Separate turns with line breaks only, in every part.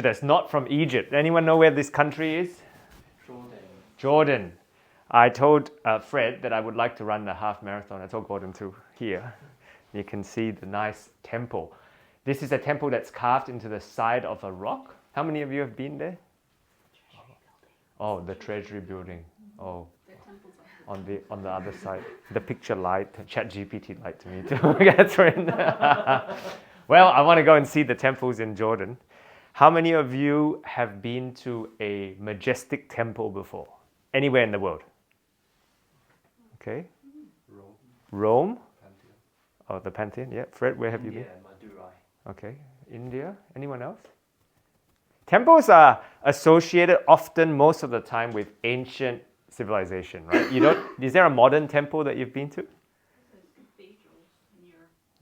that's not from Egypt. Anyone know where this country is? Jordan. I told Fred that I would like to run the half marathon. I told Gordon to here. You can see the nice temple. This is a temple that's carved into the side of a rock. How many of you have been there? Oh, the treasury building. Oh, on the other side. The picture lied. ChatGPT lied to me too. That's right. Well, I want to go and see the temples in Jordan. How many of you have been to a majestic temple before? Anywhere in the world? Okay. Rome?
Pantheon.
Oh, the Pantheon. Yeah. Fred, where have you
India
been?
and Madurai.
Okay. India? Anyone else? Temples are associated often, most of the time, with ancient civilization, right? Is there a modern temple that you've been to?
Cathedrals near.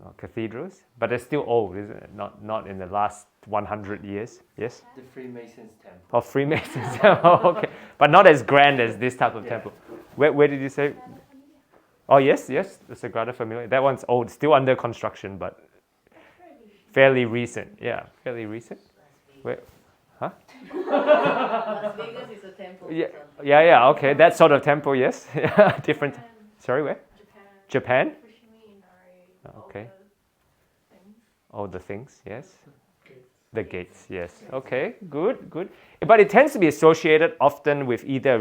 Oh, cathedrals? But they're still old, isn't it? Not in the last 100 years. Yes?
The Freemasons temple.
Oh, Freemasons. Oh, okay. But not as grand as this type of temple. Where did you say? Oh, yes, the Sagrada Familia. That one's old, still under construction, but fairly recent. Yeah, fairly recent. Where? Huh?
Las Vegas is a temple.
Yeah, okay. That sort of temple, yes. Different. Sorry, where? Japan? Okay. Oh, the things, yes. The gates, yes. Okay, good. But it tends to be associated often with either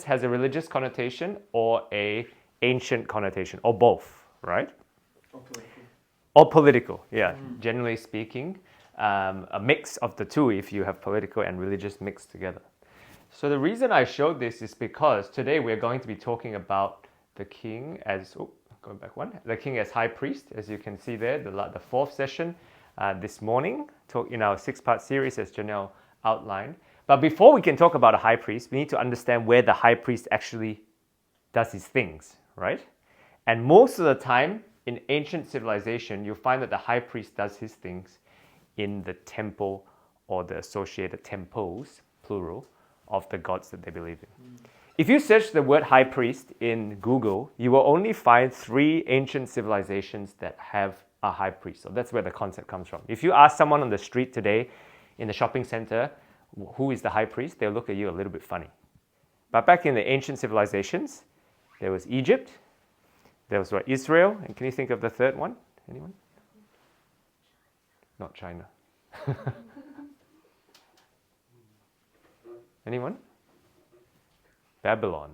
has a religious connotation or a ancient connotation, or both, right? Or political, yeah. Generally speaking, a mix of the two if you have political and religious mixed together. So the reason I showed this is because today we're going to be talking about the king as, the king as high priest, as you can see there, the fourth session this morning, in our 6-part series as Janelle outlined. But before we can talk about a high priest, we need to understand where the high priest actually does his things, right? And most of the time in ancient civilization, you'll find that the high priest does his things in the temple or the associated temples, plural, of the gods that they believe in. If you search the word high priest in Google, you will only find 3 ancient civilizations that have a high priest. So that's where the concept comes from. If you ask someone on the street today in the shopping center, who is the high priest, they'll look at you a little bit funny. But back in the ancient civilizations, there was Egypt, there was Israel, and can you think of the third one? Anyone? Not China. Anyone? Babylon.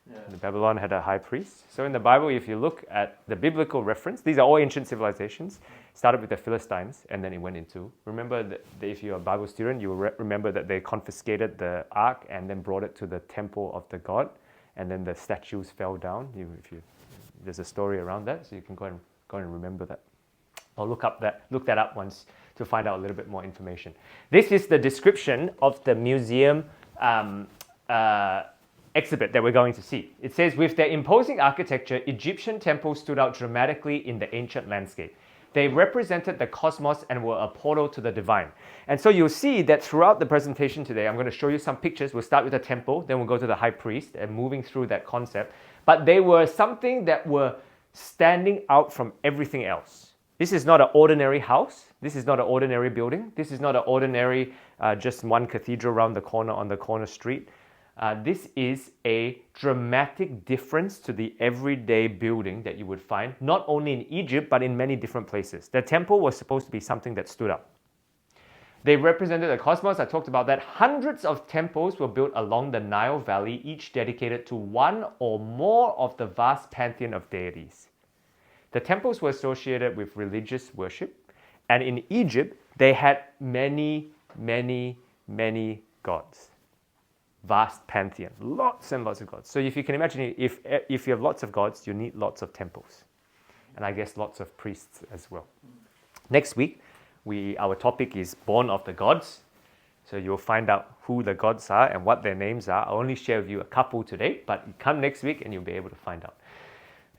Yeah.
Babylon had a high priest. So in the Bible, if you look at the biblical reference, these are all ancient civilizations. Started with the Philistines, and then it went into. Remember that if you're a Bible student, you will remember that they confiscated the ark and then brought it to the temple of the god, and then the statues fell down. There's a story around that, so you can go and remember that. Or look that up once to find out a little bit more information. This is the description of the museum exhibit that we're going to see. It says, with their imposing architecture, Egyptian temples stood out dramatically in the ancient landscape. They represented the cosmos and were a portal to the divine. And so you'll see that throughout the presentation today, I'm going to show you some pictures. We'll start with the temple, then we'll go to the high priest and moving through that concept. But they were something that were standing out from everything else. This is not an ordinary house. This is not an ordinary building. This is not an ordinary just one cathedral around the corner on the corner street. This is a dramatic difference to the everyday building that you would find, not only in Egypt, but in many different places. The temple was supposed to be something that stood up. They represented the cosmos. I talked about that. Hundreds of temples were built along the Nile Valley, each dedicated to one or more of the vast pantheon of deities. The temples were associated with religious worship, and in Egypt, they had many, many, many gods. Vast pantheon, lots and lots of gods. So if you can imagine, if you have lots of gods, you need lots of temples. And I guess lots of priests as well. Next week, our topic is Born of the Gods. So you'll find out who the gods are and what their names are. I'll only share with you a couple today, but come next week and you'll be able to find out.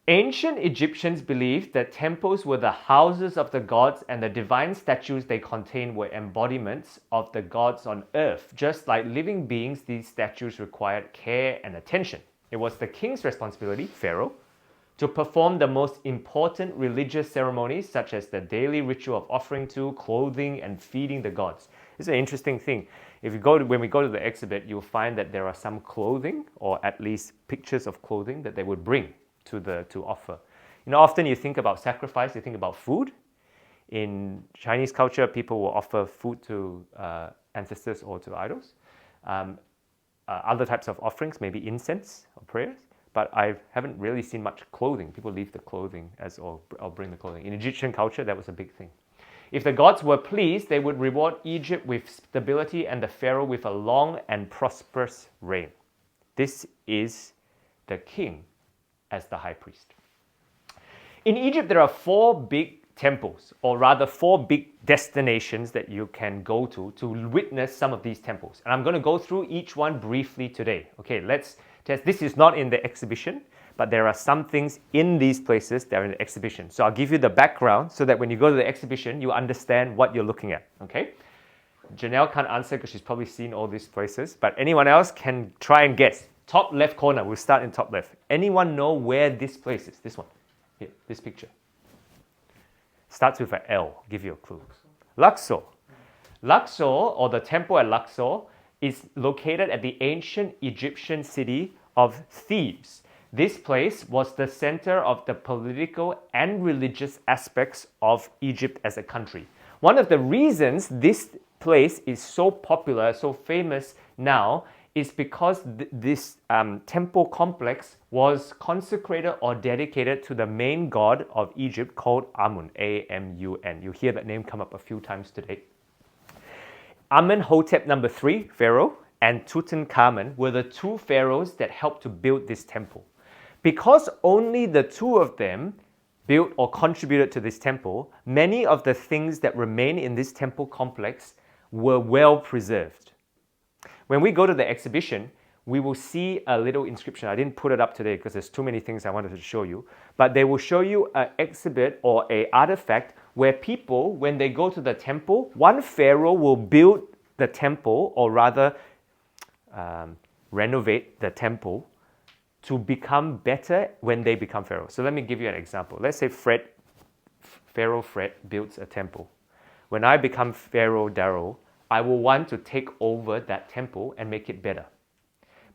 Ancient Egyptians believed that temples were the houses of the gods and the divine statues they contained were embodiments of the gods on earth. Just like living beings, these statues required care and attention. It was the king's responsibility, Pharaoh, to perform the most important religious ceremonies such as the daily ritual of offering to, clothing, and feeding the gods. It's an interesting thing. When we go to the exhibit, you'll find that there are some clothing, or at least pictures of clothing, that they would bring to offer. Often you think about sacrifice, you think about food. In Chinese culture, people will offer food to ancestors or to idols. Other types of offerings, maybe incense or prayers, but I haven't really seen much clothing. People leave the clothing or bring the clothing. In Egyptian culture, that was a big thing. If the gods were pleased, they would reward Egypt with stability and the pharaoh with a long and prosperous reign. This is the king as the high priest. In Egypt, there are 4 big temples, or rather 4 big destinations that you can go to witness some of these temples. And I'm going to go through each one briefly today. Okay, let's test. This is not in the exhibition, but there are some things in these places that are in the exhibition. So I'll give you the background so that when you go to the exhibition, you understand what you're looking at. Okay? Janelle can't answer because she's probably seen all these places, but anyone else can try and guess. Top left corner, we'll start in top left. Anyone know where this place is? This one. Here, this picture. Starts with an L. I'll give you a clue. Luxor. Luxor, or the temple at Luxor, is located at the ancient Egyptian city of Thebes. This place was the center of the political and religious aspects of Egypt as a country. One of the reasons this place is so popular, so famous now, is because this temple complex was consecrated or dedicated to the main god of Egypt called Amun, A-M-U-N. You hear that name come up a few times today. Amenhotep III, pharaoh, and Tutankhamun were the 2 pharaohs that helped to build this temple. Because only the 2 of them built or contributed to this temple, many of the things that remain in this temple complex were well preserved. When we go to the exhibition, we will see a little inscription. I didn't put it up today because there's too many things I wanted to show you. But they will show you an exhibit or an artifact where people, when they go to the temple, one pharaoh will build the temple, or rather renovate the temple to become better when they become pharaoh. So let me give you an example. Let's say Pharaoh Fred builds a temple. When I become Pharaoh Darrow, I will want to take over that temple and make it better.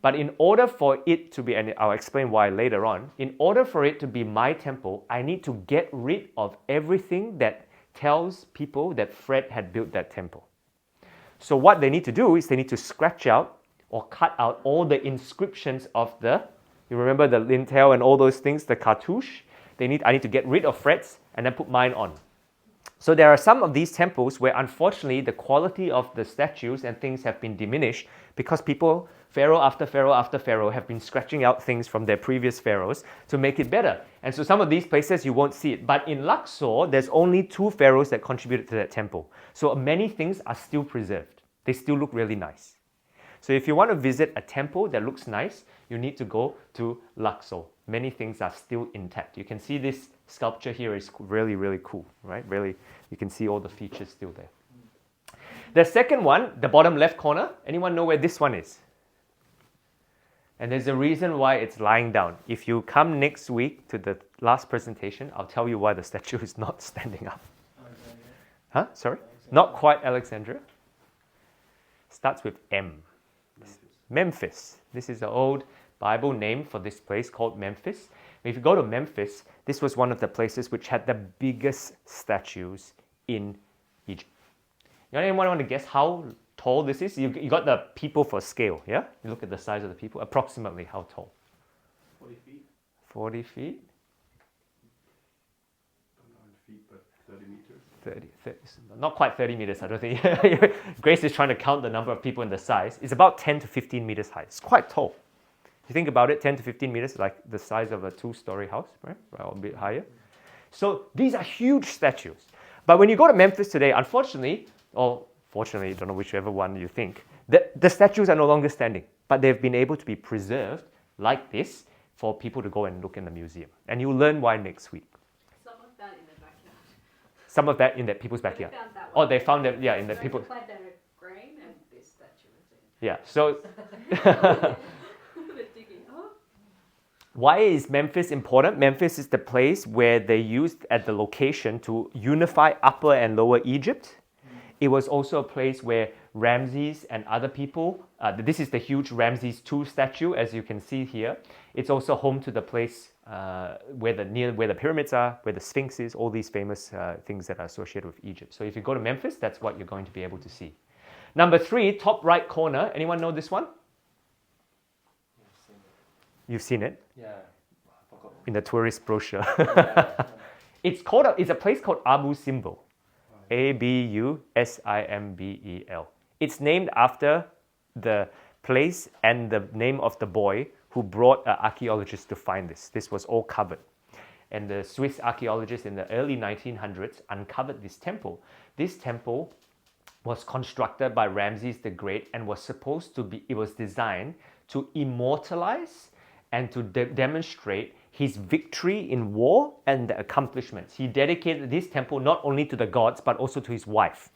But in order for it to be, and I'll explain why later on, in order for it to be my temple, I need to get rid of everything that tells people that Fred had built that temple. So what they need to do is they need to scratch out or cut out all the inscriptions of you remember the lintel and all those things, the cartouche? I need to get rid of Fred's and then put mine on. So there are some of these temples where unfortunately the quality of the statues and things have been diminished because people, pharaoh after pharaoh after pharaoh, have been scratching out things from their previous pharaohs to make it better. And so some of these places you won't see it. But in Luxor, there's only 2 pharaohs that contributed to that temple. So many things are still preserved. They still look really nice. So if you want to visit a temple that looks nice, you need to go to Luxor. Many things are still intact. You can see this sculpture here is really, really cool, right? Really, you can see all the features still there. The second one, the bottom left corner, anyone know where this one is? And there's a reason why it's lying down. If you come next week to the last presentation, I'll tell you why the statue is not standing up.
Alexandria.
Huh? Sorry?
Alexandria.
Not quite Alexandria. Starts with M. Memphis. This is the old Bible name for this place called Memphis. If you go to Memphis, this was one of the places which had the biggest statues in Egypt. Anyone want to guess how tall this is? You got the people for scale, yeah? You look at the size of the people, approximately how tall?
40 feet.
40 feet?
Don't know in feet, but 30 meters.
30, not quite 30 meters, I don't think. Grace is trying to count the number of people and the size. It's about 10 to 15 meters high. It's quite tall. If you think about it, 10 to 15 meters, like the size of a 2-story house, right? Or a bit higher. So these are huge statues. But when you go to Memphis today, unfortunately, or fortunately, don't know whichever one you think, the statues are no longer standing, but they've been able to be preserved like this for people to go and look in the museum. And you'll learn why next week.
Some of that in the backyard.
Some of that in the people's backyard.
They found that
Oh,
one.
they found them, yeah, in the
So
people.
I plant a grain and this statue is in.
Yeah, so
They're digging. Oh,
why is Memphis important? Memphis is the place where they used at the location to unify Upper and Lower Egypt. it was also a place where Ramses and other people, this is the huge Ramesses II statue, as you can see here. It's also home to the place where the pyramids are, where the Sphinx is, all these famous things that are associated with Egypt. So if you go to Memphis, that's what you're going to be able to see. Number 3, top right corner. Anyone know this one? You've seen it?
Yeah, I forgot.
In the tourist brochure.
Yeah.
It's a place called Abu Simbel. Abusimbel. It's named after the place and the name of the boy who brought an archaeologist to find this. This was all covered. And the Swiss archaeologists in the early 1900s uncovered this temple. This temple was constructed by Ramses the Great and it was designed to immortalize and to demonstrate his victory in war and the accomplishments. He dedicated this temple not only to the gods, but also to his wife.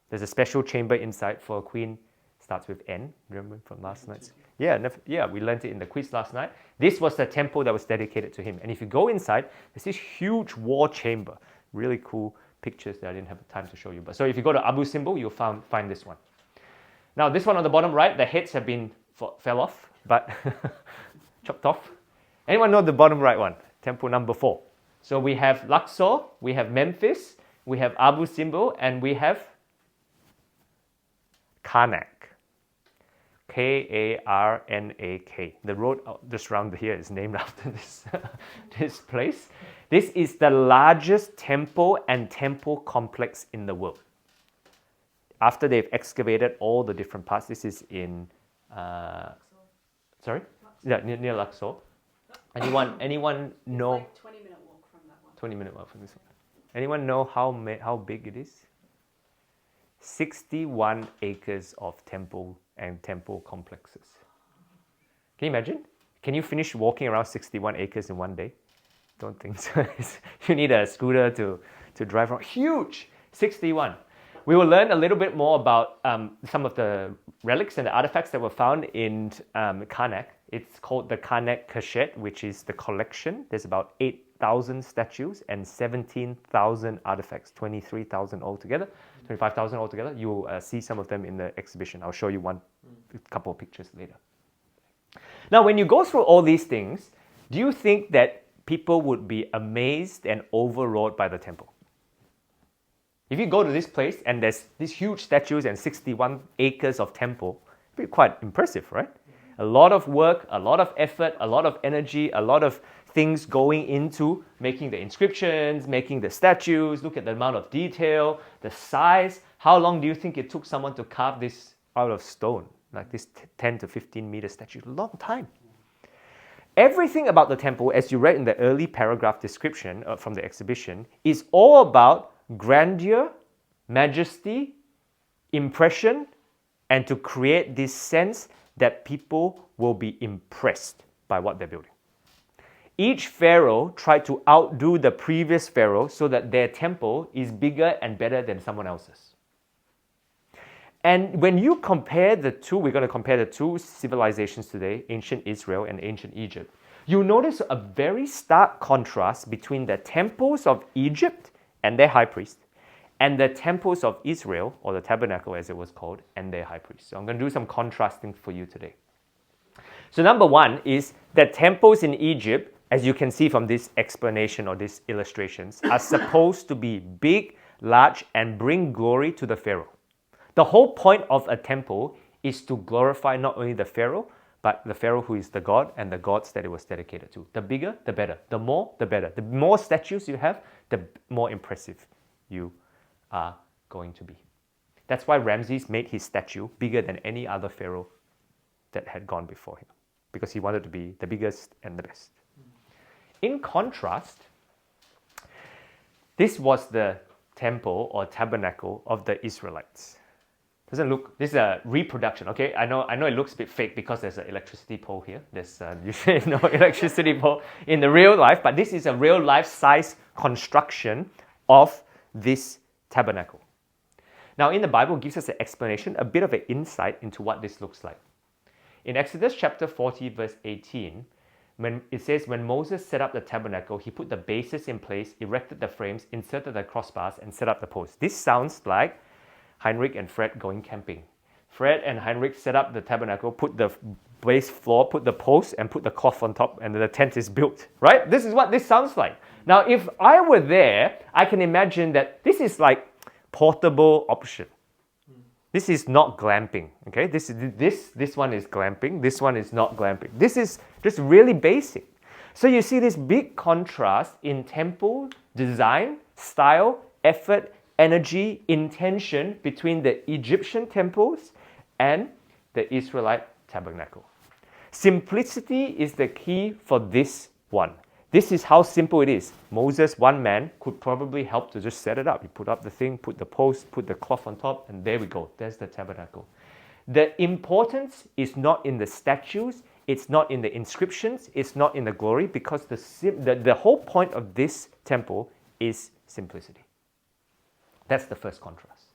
There's a special chamber inside for a queen, starts with N, remember from last night's? Yeah, we learned it in the quiz last night. This was the temple that was dedicated to him. And if you go inside, there's this huge war chamber. Really cool pictures that I didn't have time to show you. But so if you go to Abu Simbel, you'll find this one. Now this one on the bottom right, the heads have been fell off, but chopped off. Anyone know the bottom right one? Temple number 4. So we have Luxor, we have Memphis, we have Abu Simbel, and we have Karnak. Karnak. The road just around here is named after this place. This is the largest temple and temple complex in the world. After they've excavated all the different parts, this is in sorry? Yeah, near Luxor. Anyone know?
It's like 20-minute walk from that one.
20-minute walk from this one. Anyone know how big it is? 61 acres of temple and temple complexes. Can you imagine? Can you finish walking around 61 acres in one day? Don't think so. You need a scooter to drive around. Huge! 61. We will learn a little bit more about some of the relics and the artifacts that were found in Karnak. It's called the Karnak Cachet, which is the collection. There's about 8,000 statues and 17,000 artifacts, 23,000 altogether, 25,000 altogether. You'll see some of them in the exhibition. I'll show you a couple of pictures later. Now, when you go through all these things, do you think that people would be amazed and overawed by the temple? If you go to this place and there's these huge statues and 61 acres of temple, it'd be quite impressive, right? A lot of work, a lot of effort, a lot of energy, a lot of things going into making the inscriptions, making the statues. Look at the amount of detail, the size. How long do you think it took someone to carve this out of stone? Like this 10 to 15 meter statue, a long time. Everything about the temple, as you read in the early paragraph description from the exhibition, is all about grandeur, majesty, impression, and to create this sense that people will be impressed by what they're building. Each pharaoh tried to outdo the previous pharaoh so that their temple is bigger and better than someone else's. And when you compare the two, we're going to compare the two civilizations today, ancient Israel and ancient Egypt, you'll notice a very stark contrast between the temples of Egypt and their high priest, and the temples of Israel, or the tabernacle as it was called, and their high priest. So I'm going to do some contrasting for you today. So number 1 is that temples in Egypt, as you can see from this explanation or these illustrations, are supposed to be big, large, and bring glory to the pharaoh. The whole point of a temple is to glorify not only the pharaoh, but the pharaoh who is the god and the gods that it was dedicated to. The bigger, the better. The more, the better. The more statues you have, the more impressive you are going to be. That's why Ramses made his statue bigger than any other pharaoh that had gone before him, because he wanted to be the biggest and the best. In contrast, this was the temple or tabernacle of the Israelites. Doesn't look, this is a reproduction, okay? I know it looks a bit fake because there's an electricity pole here. There's usually no electricity pole in the real life, but this is a real life size construction of this tabernacle. Now in the Bible, it gives us an explanation, a bit of an insight into what this looks like. In Exodus chapter 40 verse 18, when it says, when Moses set up the tabernacle, he put the bases in place, erected the frames, inserted the crossbars, and set up the posts. This sounds like Heinrich and Fred going camping. Fred and Heinrich set up the tabernacle, put the base floor, put the post, and put the cloth on top, and the tent is built, right? This is what this sounds like. Now, if I were there, I can imagine that this is like portable option. This is not glamping, okay? This one is glamping, this one is not glamping. This is just really basic. So you see this big contrast in temple design, style, effort, energy, intention between the Egyptian temples and the Israelite tabernacle. Simplicity is the key for this one. This is how simple it is. Moses, one man, could probably help to just set it up. He put up the thing, put the post, put the cloth on top, and there we go. There's the tabernacle. The importance is not in the statues, it's not in the inscriptions, it's not in the glory, because the whole point of this temple is simplicity. That's the first contrast.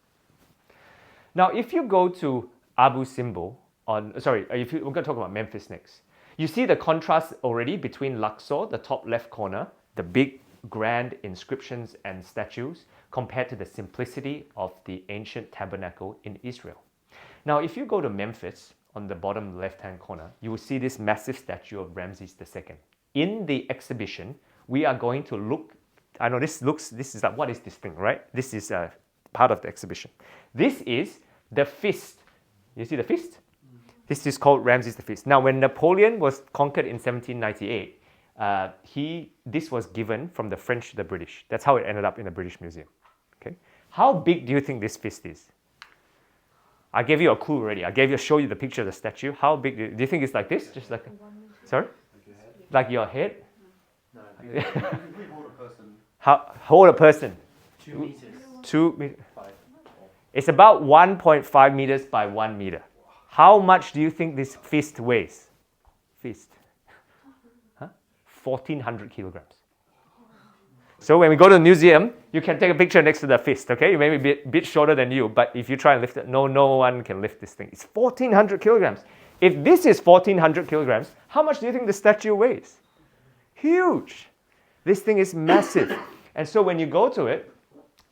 Now, if you go to Abu Simbel, we're going to talk about Memphis next. You see the contrast already between Luxor, the top left corner, the big grand inscriptions and statues, compared to the simplicity of the ancient tabernacle in Israel. Now, if you go to Memphis, on the bottom left-hand corner, you will see this massive statue of Ramesses II. In the exhibition, we are going to look, I know this is like, what is this thing, right? This is part of the exhibition. This is the fist. You see the fist? This is called Ramesses the Fist. Now, when Napoleon was conquered in 1798, this was given from the French to the British. That's how it ended up in the British Museum. Okay, how big do you think this fist is? I gave you a clue already. Show you the picture of the statue. How big do you think it's like this? Just like, sorry, like your head?
No, we hold a person.
Hold a person.
2 meters.
2 meters.
5.
It's about 1.5 meters by 1 meter. How much do you think this fist weighs? Fist. 1,400 kilograms. So when we go to the museum, you can take a picture next to the fist, okay? You may be a bit shorter than you, but if you try and lift it, no one can lift this thing. It's 1,400 kilograms. If this is 1,400 kilograms, how much do you think the statue weighs? Huge. This thing is massive. And so when you go to it,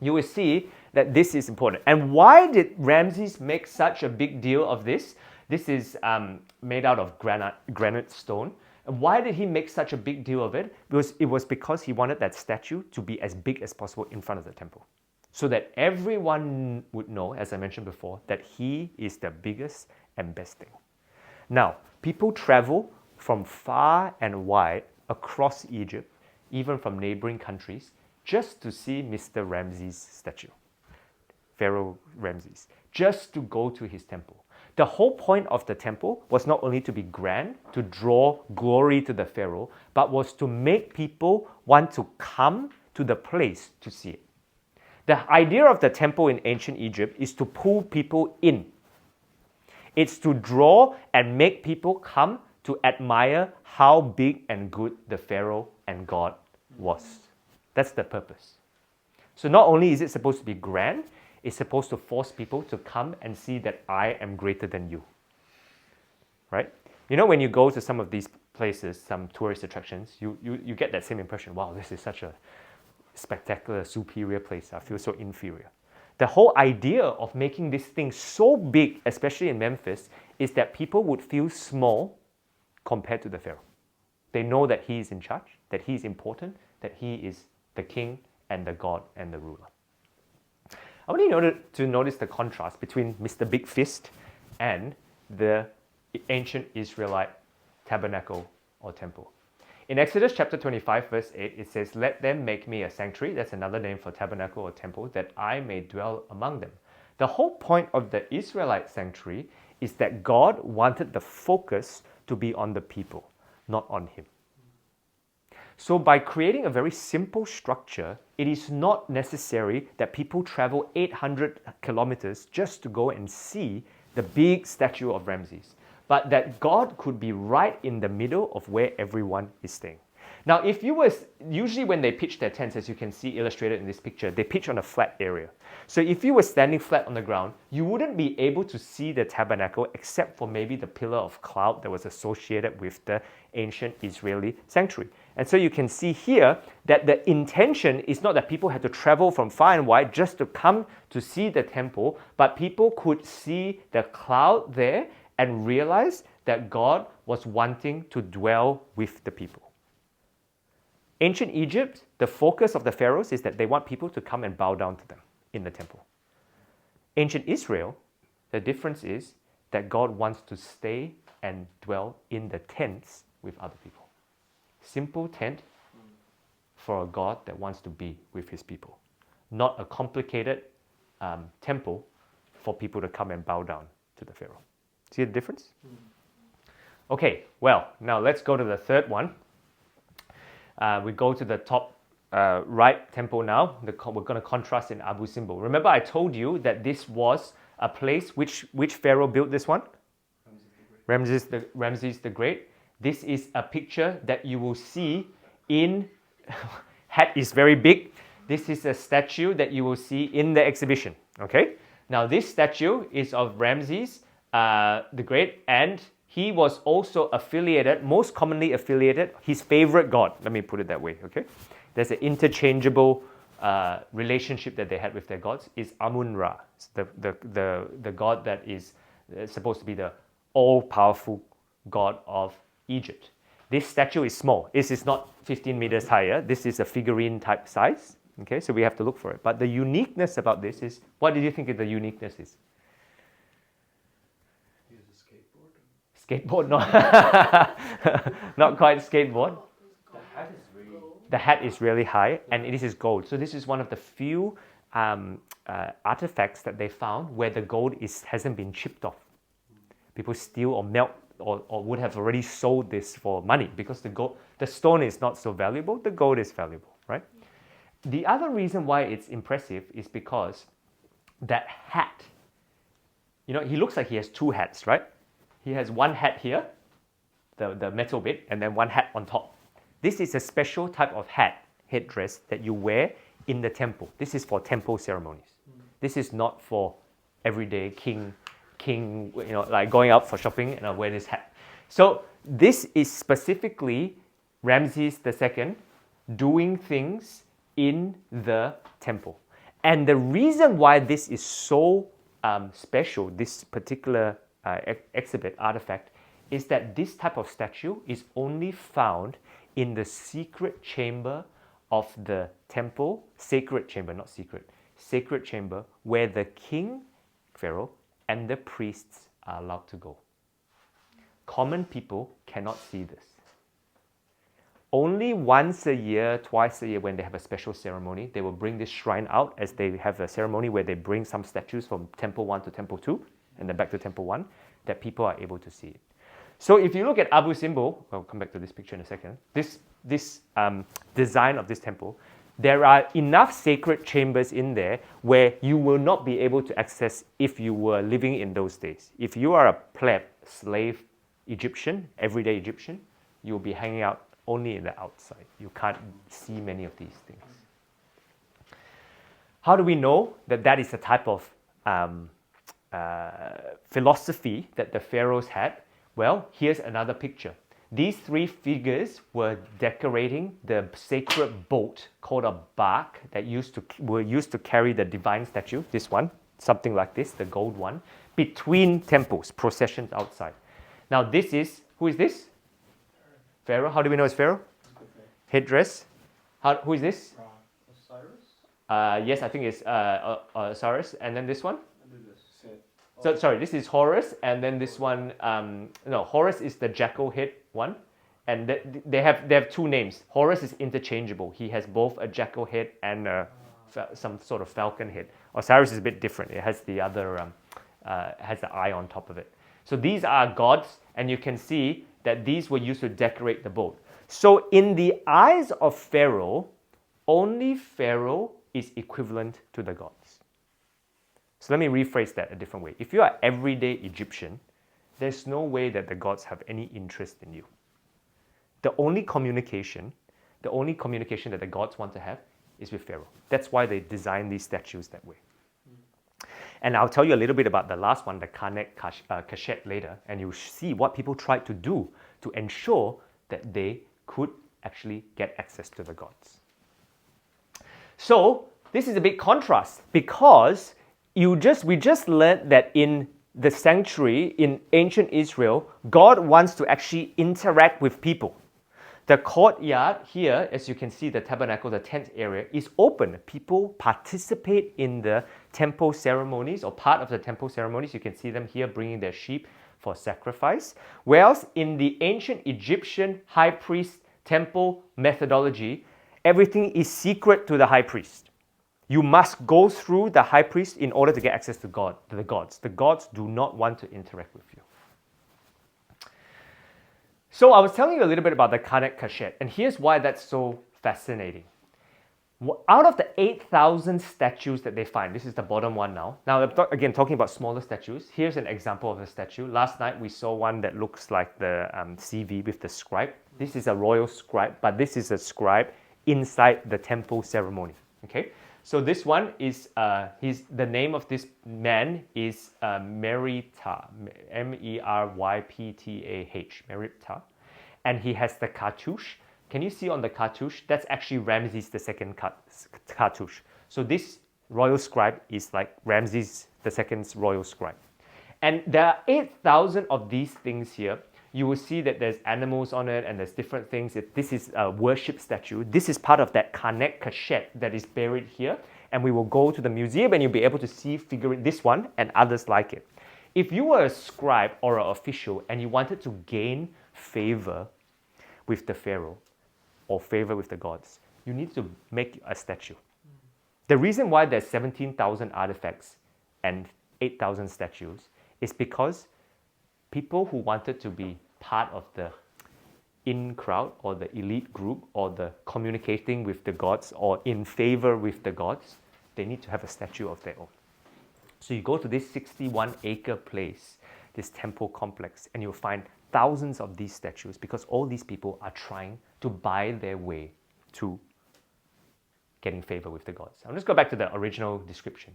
you will see that this is important. And why did Ramesses make such a big deal of this? This is made out of granite stone. And why did he make such a big deal of it? It was because he wanted that statue to be as big as possible in front of the temple, so that everyone would know, as I mentioned before, that he is the biggest and best thing. Now, people travel from far and wide across Egypt, even from neighboring countries, just to see Mr. Ramesses' statue, Pharaoh Ramesses, just to go to his temple. The whole point of the temple was not only to be grand, to draw glory to the Pharaoh, but was to make people want to come to the place to see it. The idea of the temple in ancient Egypt is to pull people in. It's to draw and make people come to admire how big and good the Pharaoh and God was. That's the purpose. So not only is it supposed to be grand, it's supposed to force people to come and see that I am greater than you. Right? You know, when you go to some of these places, some tourist attractions, you get that same impression. Wow, this is such a spectacular, superior place. I feel so inferior. The whole idea of making this thing so big, especially in Memphis, is that people would feel small compared to the Pharaoh. They know that he is in charge, that he is important, that he is the king and the God and the ruler. I want you to notice the contrast between Mr. Big Fist and the ancient Israelite tabernacle or temple. In Exodus chapter 25, verse 8, it says, "Let them make me a sanctuary," that's another name for tabernacle or temple, "that I may dwell among them." The whole point of the Israelite sanctuary is that God wanted the focus to be on the people, not on him. So by creating a very simple structure, it is not necessary that people travel 800 kilometers just to go and see the big statue of Ramesses, but that God could be right in the middle of where everyone is staying. Now, if you were, usually when they pitch their tents, as you can see illustrated in this picture, they pitch on a flat area. So if you were standing flat on the ground, you wouldn't be able to see the tabernacle except for maybe the pillar of cloud that was associated with the ancient Israeli sanctuary. And so you can see here that the intention is not that people had to travel from far and wide just to come to see the temple, but people could see the cloud there and realize that God was wanting to dwell with the people. Ancient Egypt, the focus of the pharaohs is that they want people to come and bow down to them in the temple. Ancient Israel, the difference is that God wants to stay and dwell in the tents with other people. Simple tent for a God that wants to be with his people. Not a complicated temple for people to come and bow down to the Pharaoh. See the difference? Okay, well, now let's go to the third one. We go to the top right temple now. We're going to contrast in Abu Simbel. Remember I told you that this was a place, which Pharaoh built this one? Ramesses the Great. This is a picture that you will see in, hat is very big. This is a statue that you will see in the exhibition, okay? Now this statue is of Ramesses the Great, and he was also affiliated, most commonly affiliated, his favorite god, let me put it that way, okay? There's an interchangeable relationship that they had with their gods, is Amun-Ra, the god that is supposed to be the all-powerful god of Egypt. This statue is small. This is not 15 meters higher. This is a figurine type size. Okay, so we have to look for it. But the uniqueness about this is, what did you think the uniqueness is?
Use a skateboard.
Skateboard, no. Not quite skateboard.
The hat is really.
The hat is really high, and it is gold. So this is one of the few artifacts that they found where the gold hasn't been chipped off. People steal or melt or would have already sold this for money because the stone is not so valuable, the gold is valuable, right? The other reason why it's impressive is because that hat, he looks like he has two hats, right? He has one hat here, the metal bit, and then one hat on top. This is a special type of headdress that you wear in the temple. This is for temple ceremonies. This is not for everyday king, like going out for shopping and I wear this hat. So this is specifically Ramesses II doing things in the temple. And the reason why this is so special, this particular exhibit artifact, is that this type of statue is only found in the secret chamber of the temple, sacred chamber, not secret, sacred chamber, where the king, Pharaoh, and the priests are allowed to go. Common people cannot see this. Only once a year, twice a year, when they have a special ceremony, they will bring this shrine out as they have a ceremony where they bring some statues from Temple 1 to Temple 2 and then back to Temple 1, that people are able to see it. So if you look at Abu Simbel, I'll come back to this picture in a second, this design of this temple, there are enough sacred chambers in there where you will not be able to access if you were living in those days. If you are a pleb, slave Egyptian, everyday Egyptian, you'll be hanging out only in the outside. You can't see many of these things. How do we know that that is the type of philosophy that the pharaohs had? Well, here's another picture. These three figures were decorating the sacred boat called a bark that were used to carry the divine statue, this one, something like this, the gold one, between temples, processions outside. Now this is, who is this? Pharaoh. How do we know it's Pharaoh? Headdress. Who is this?
Osiris?
Yes, I think it's Osiris. And then this one?
Set.
So sorry, this is Horus, and then this one, no, Horus is the jackal head one, and they have two names. Horus is interchangeable. He has both a jackal head and some sort of falcon head. Osiris is a bit different. It has the other, has the eye on top of it. So these are gods, and you can see that these were used to decorate the boat. So in the eyes of Pharaoh, only Pharaoh is equivalent to the gods. So let me rephrase that a different way. If you are everyday Egyptian, there's no way that the gods have any interest in you. The only communication that the gods want to have is with Pharaoh. That's why they design these statues that way. And I'll tell you a little bit about the last one, the Karnak cachet later, and you'll see what people tried to do to ensure that they could actually get access to the gods. So this is a big contrast because we just learned that in the sanctuary in ancient Israel, God wants to actually interact with people. The courtyard here, as you can see, the tabernacle, the tent area, is open. People participate in the temple ceremonies or part of the temple ceremonies. You can see them here bringing their sheep for sacrifice. Whereas in the ancient Egyptian high priest temple methodology, everything is secret to the high priest. You must go through the high priest in order to get access to God, to the gods. The gods do not want to interact with you. So I was telling you a little bit about the Karnak cachet, and here's why that's so fascinating. Out of the 8,000 statues that they find, this is the bottom one now. Now, again, talking about smaller statues, here's an example of a statue. Last night we saw one that looks like the CV with the scribe. This is a royal scribe, but this is a scribe inside the temple ceremony. Okay, so this one is the name of this man is Merita, MerYptah, Merita, and he has the cartouche. Can you see on the cartouche? That's actually Ramesses II cartouche. So this royal scribe is like Ramesses II's royal scribe. And there are 8,000 of these things here. You will see that there's animals on it and there's different things. This is a worship statue. This is part of that Karnak cachet that is buried here. And we will go to the museum and you'll be able to see this one and others like it. If you were a scribe or an official and you wanted to gain favor with the pharaoh or favor with the gods, you need to make a statue. The reason why there's 17,000 artifacts and 8,000 statues is because people who wanted to be part of the in crowd or the elite group or the communicating with the gods or in favor with the gods, they need to have a statue of their own. So you go to this 61-acre place, this temple complex, and you'll find thousands of these statues because all these people are trying to buy their way to getting favor with the gods. I'll just go back to the original description.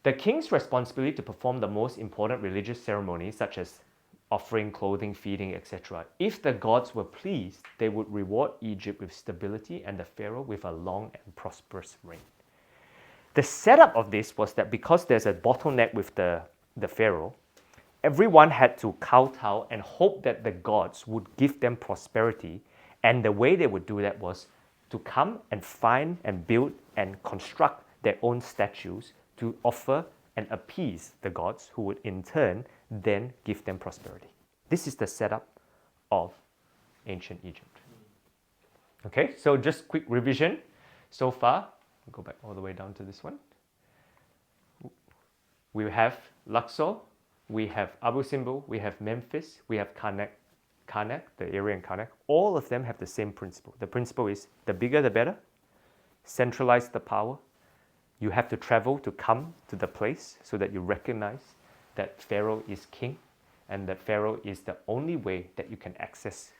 The king's responsibility to perform the most important religious ceremonies, such as offering, clothing, feeding, etc. If the gods were pleased, they would reward Egypt with stability and the pharaoh with a long and prosperous reign. The setup of this was that because there's a bottleneck with the pharaoh, everyone had to kowtow and hope that the gods would give them prosperity. And the way they would do that was to come and find and build and construct their own statues to offer and appease the gods, who would in turn then give them prosperity. This is the setup of ancient Egypt. Okay, so just quick revision. So far, go back all the way down to this one. We have Luxor, we have Abu Simbel, we have Memphis, we have Karnak, the area in Karnak. All of them have the same principle. The principle is the bigger the better, centralize the power. You have to travel to come to the place so that you recognize that Pharaoh is king and that Pharaoh is the only way that you can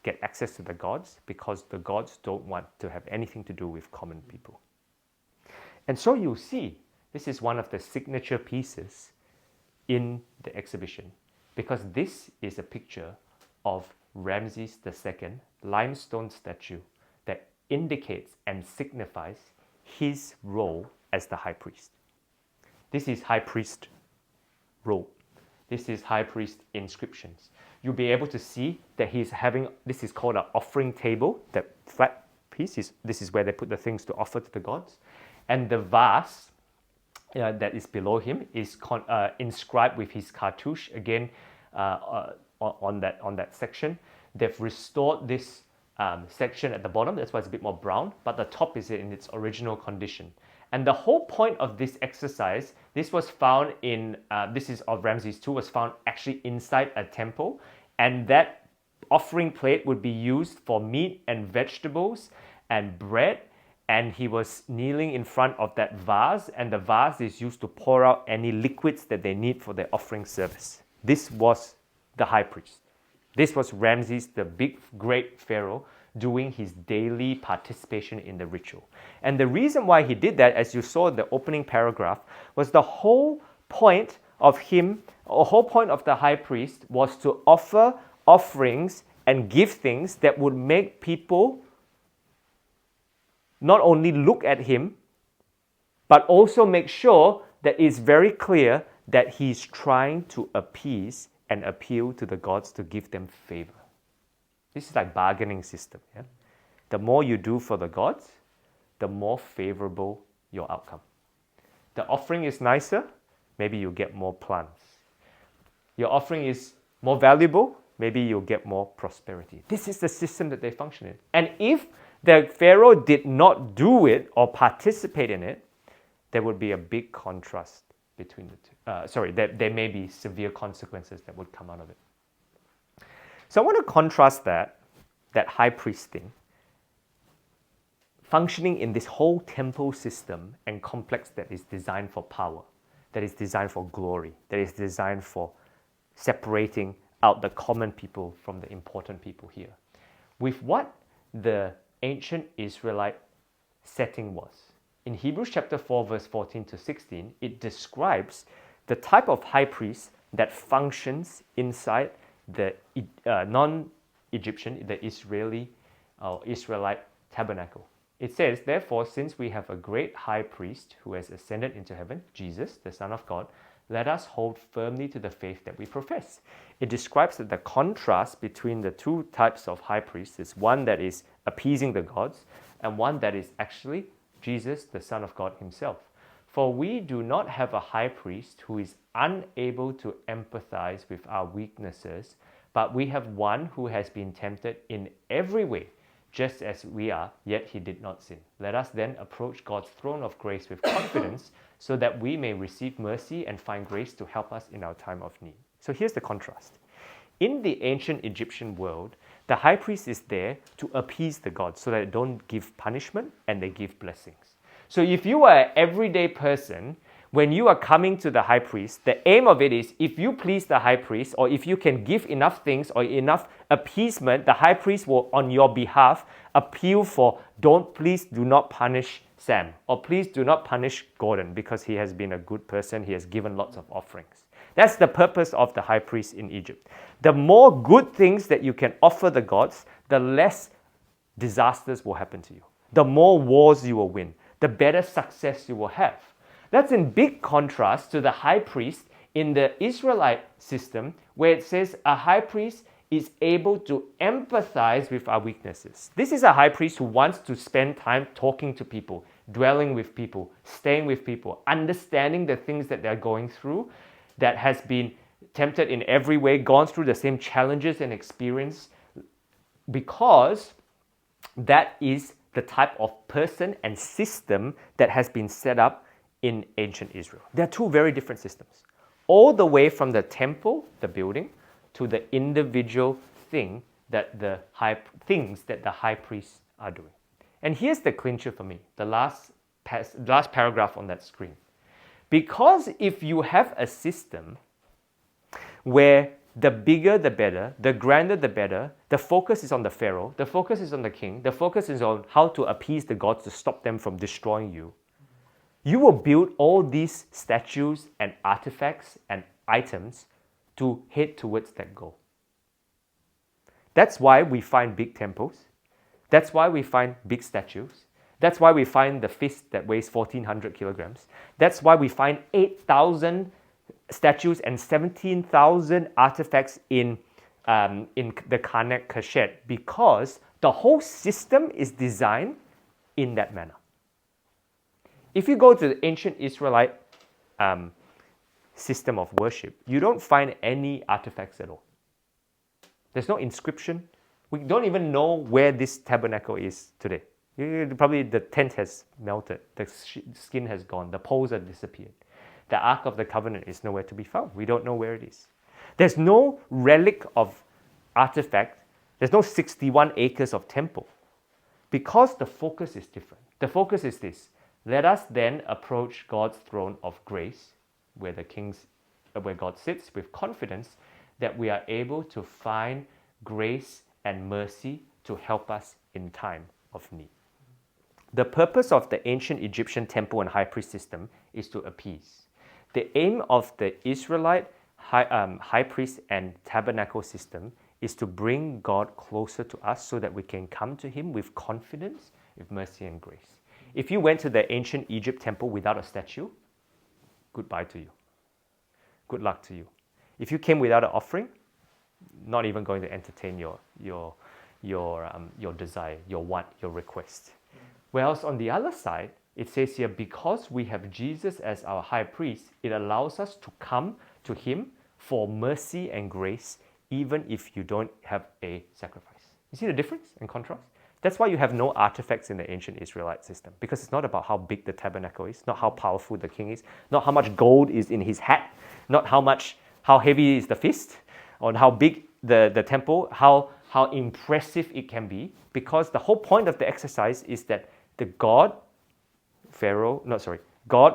get access to the gods, because the gods don't want to have anything to do with common people. And so you'll see, this is one of the signature pieces in the exhibition, because this is a picture of Ramesses II limestone statue that indicates and signifies his role as the high priest. This is high priest robe. This is high priest inscriptions. You'll be able to see that he's having, this is called an offering table, that flat piece, this is where they put the things to offer to the gods. And the vase that is below him is inscribed with his cartouche, again, on that section. They've restored this section at the bottom, that's why it's a bit more brown, but the top is in its original condition. And the whole point of this exercise, this was found in, this is of Ramesses II, was found actually inside a temple. And that offering plate would be used for meat and vegetables and bread. And he was kneeling in front of that vase, and the vase is used to pour out any liquids that they need for their offering service. This was the high priest. This was Ramesses, the big, great pharaoh, doing his daily participation in the ritual. And the reason why he did that, as you saw in the opening paragraph, was the whole point of him, or whole point of the high priest, was to offer offerings and give things that would make people not only look at him, but also make sure that it's very clear that he's trying to appease and appeal to the gods to give them favor. This is like bargaining system. Yeah? The more you do for the gods, the more favorable your outcome. The offering is nicer, maybe you get more plants. Your offering is more valuable, maybe you'll get more prosperity. This is the system that they function in. And if the Pharaoh did not do it or participate in it, there would be a big contrast between the two. There may be severe consequences that would come out of it. So I want to contrast that high priest thing, functioning in this whole temple system and complex that is designed for power, that is designed for glory, that is designed for separating out the common people from the important people here, with what the ancient Israelite setting was. In Hebrews chapter 4, verse 14 to 16, it describes the type of high priest that functions inside the non-Egyptian, the Israeli or Israelite tabernacle. It says, therefore, since we have a great high priest who has ascended into heaven, Jesus, the Son of God, let us hold firmly to the faith that we profess. It describes that the contrast between the two types of high priests is one that is appeasing the gods and one that is actually Jesus, the Son of God himself. For we do not have a high priest who is unable to empathize with our weaknesses, but we have one who has been tempted in every way, just as we are, yet he did not sin. Let us then approach God's throne of grace with confidence so that we may receive mercy and find grace to help us in our time of need. So here's the contrast. In the ancient Egyptian world, the high priest is there to appease the gods so that they don't give punishment and they give blessings. So if you are an everyday person, when you are coming to the high priest, the aim of it is if you please the high priest or if you can give enough things or enough appeasement, the high priest will on your behalf appeal for please do not punish Sam or please do not punish Gordon because he has been a good person, he has given lots of offerings. That's the purpose of the high priest in Egypt. The more good things that you can offer the gods, the less disasters will happen to you. The more wars you will win, the better success you will have. That's in big contrast to the high priest in the Israelite system, where it says a high priest is able to empathize with our weaknesses. This is a high priest who wants to spend time talking to people, dwelling with people, staying with people, understanding the things that they're going through, that has been tempted in every way, gone through the same challenges and experience, because that is the type of person and system that has been set up in ancient Israel. There are two very different systems, all the way from the temple, the building, to the individual things that the high priests are doing. And here's the clincher for me, the last paragraph on that screen. Because if you have a system where the bigger the better, the grander the better, the focus is on the pharaoh, the focus is on the king, the focus is on how to appease the gods to stop them from destroying you, you will build all these statues and artifacts and items to head towards that goal. That's why we find big temples. That's why we find big statues. That's why we find the fist that weighs 1,400 kilograms. That's why we find 8,000 statues and 17,000 artifacts in the Karnak cachet, because the whole system is designed in that manner. If you go to the ancient Israelite system of worship, you don't find any artifacts at all. There's no inscription. We don't even know where this tabernacle is today. Probably the tent has melted, the skin has gone, the poles have disappeared. The Ark of the Covenant is nowhere to be found. We don't know where it is. There's no relic of artifact. There's no 61 acres of temple, because the focus is different. The focus is this: let us then approach God's throne of grace, where God sits, with confidence that we are able to find grace and mercy to help us in time of need. The purpose of the ancient Egyptian temple and high priest system is to appease. The aim of the Israelite high priest and tabernacle system is to bring God closer to us so that we can come to Him with confidence, with mercy and grace. If you went to the ancient Egypt temple without a statue, goodbye to you. Good luck to you. If you came without an offering, not even going to entertain your desire, your want, your request. Whereas on the other side, it says here, because we have Jesus as our high priest, it allows us to come to Him for mercy and grace, even if you don't have a sacrifice. You see the difference and contrast? That's why you have no artifacts in the ancient Israelite system, because it's not about how big the tabernacle is, not how powerful the king is, not how much gold is in his hat, not how heavy is the feast, or how big the temple, how impressive it can be, because the whole point of the exercise is that God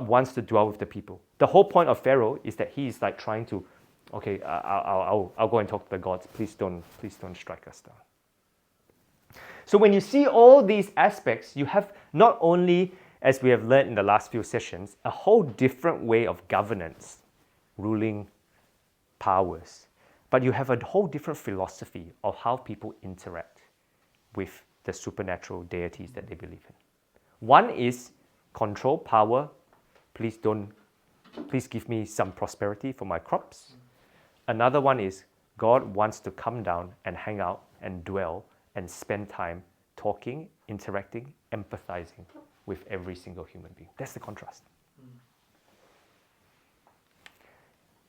wants to dwell with the people. The whole point of Pharaoh is that he is like trying to, okay, I'll go and talk to the gods. Please don't strike us down. So when you see all these aspects, you have not only, as we have learned in the last few sessions, a whole different way of governance, ruling powers, but you have a whole different philosophy of how people interact with the supernatural deities that they believe in. One is control, power. Please give me some prosperity for my crops. Another one is God wants to come down and hang out and dwell and spend time talking, interacting, empathizing with every single human being. That's the contrast.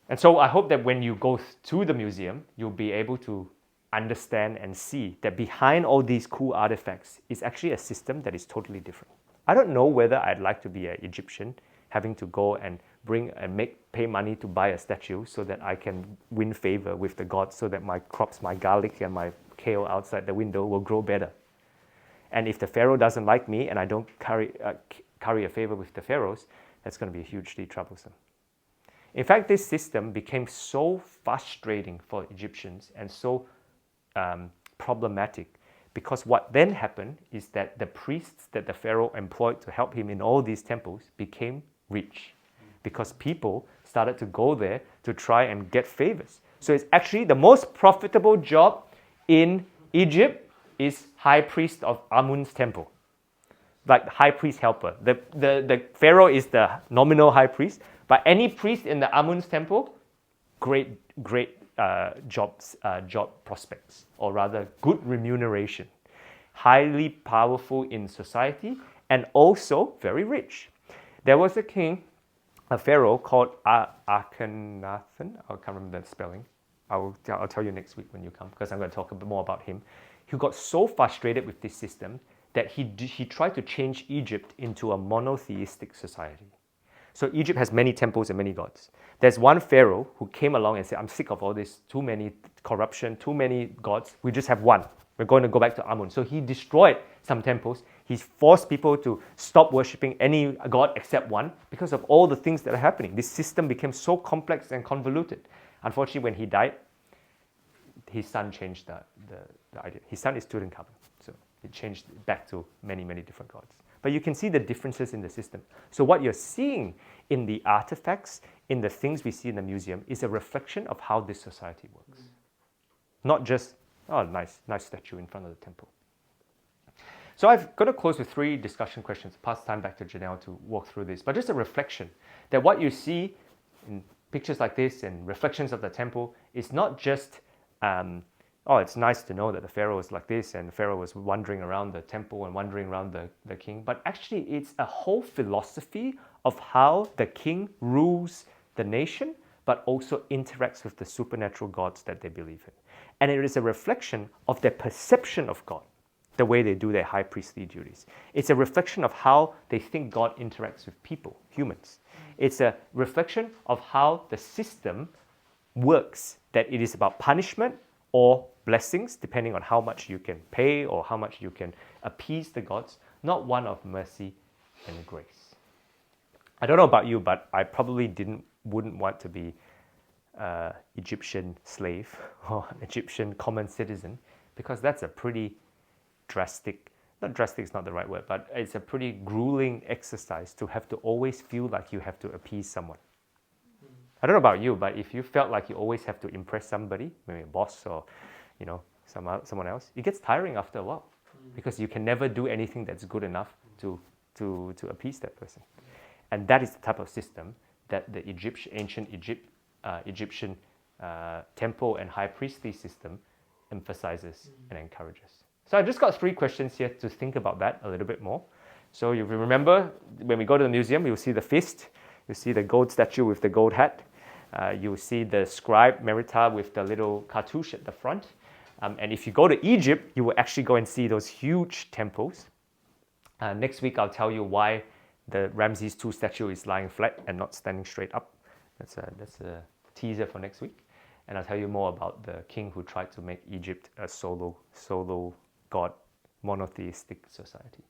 And so I hope that when you go to the museum, you'll be able to understand and see that behind all these cool artifacts is actually a system that is totally different. I don't know whether I'd like to be an Egyptian, having to go and pay money to buy a statue so that I can win favor with the gods, so that my crops, my garlic and my kale outside the window will grow better. And if the pharaoh doesn't like me and I don't carry a favor with the pharaohs, that's going to be hugely troublesome. In fact, this system became so frustrating for Egyptians and so problematic, because what then happened is that the priests that the pharaoh employed to help him in all these temples became rich, because people started to go there to try and get favors. So it's actually the most profitable job in Egypt is high priest of Amun's temple, like high priest helper. The pharaoh is the nominal high priest, but any priest in the Amun's temple, great job prospects, or rather good remuneration, highly powerful in society, and also very rich. There was a king, a pharaoh called Akhenaten. I can't remember the spelling. I'll tell you next week when you come, because I'm going to talk a bit more about him. He got so frustrated with this system that he tried to change Egypt into a monotheistic society. So Egypt has many temples and many gods. There's one pharaoh who came along and said, I'm sick of all this, too many corruption, too many gods. We just have one. We're going to go back to Amun. So he destroyed some temples. He forced people to stop worshipping any god except one because of all the things that are happening. This system became so complex and convoluted. Unfortunately, when he died, his son changed the idea. His son is Tutankhamun. So it changed back to many, many different gods. But you can see the differences in the system. So what you're seeing in the artifacts, in the things we see in the museum, is a reflection of how this society works. Not just, oh, nice statue in front of the temple. So I've got to close with 3 discussion questions. Pass time back to Janelle to walk through this. But just a reflection that what you see in pictures like this and reflections of the temple is not just it's nice to know that the pharaoh is like this and the pharaoh was wandering around the temple and wandering around the king, but actually it's a whole philosophy of how the king rules the nation, but also interacts with the supernatural gods that they believe in. And it is a reflection of their perception of God, the way they do their high priestly duties. It's a reflection of how they think God interacts with people, humans. It's a reflection of how the system works, that it is about punishment or blessings, depending on how much you can pay or how much you can appease the gods, not one of mercy and grace. I don't know about you, but I probably wouldn't want to be Egyptian slave or Egyptian common citizen, because that's a pretty drastic, not drastic is not the right word, but it's a pretty grueling exercise to have to always feel like you have to appease someone. I don't know about you, but if you felt like you always have to impress somebody, maybe a boss or someone else, it gets tiring after a while because you can never do anything that's good enough to appease that person. And that is the type of system that the ancient Egyptian temple and high priestly system emphasizes and encourages. So I just got 3 questions here to think about that a little bit more. So you remember, when we go to the museum, you'll see the fist, you'll see the gold statue with the gold hat, you'll see the scribe Merita with the little cartouche at the front. And if you go to Egypt, you will actually go and see those huge temples. Next week, I'll tell you why the Ramesses II statue is lying flat and not standing straight up. That's a teaser for next week. And I'll tell you more about the king who tried to make Egypt a solo god, monotheistic society.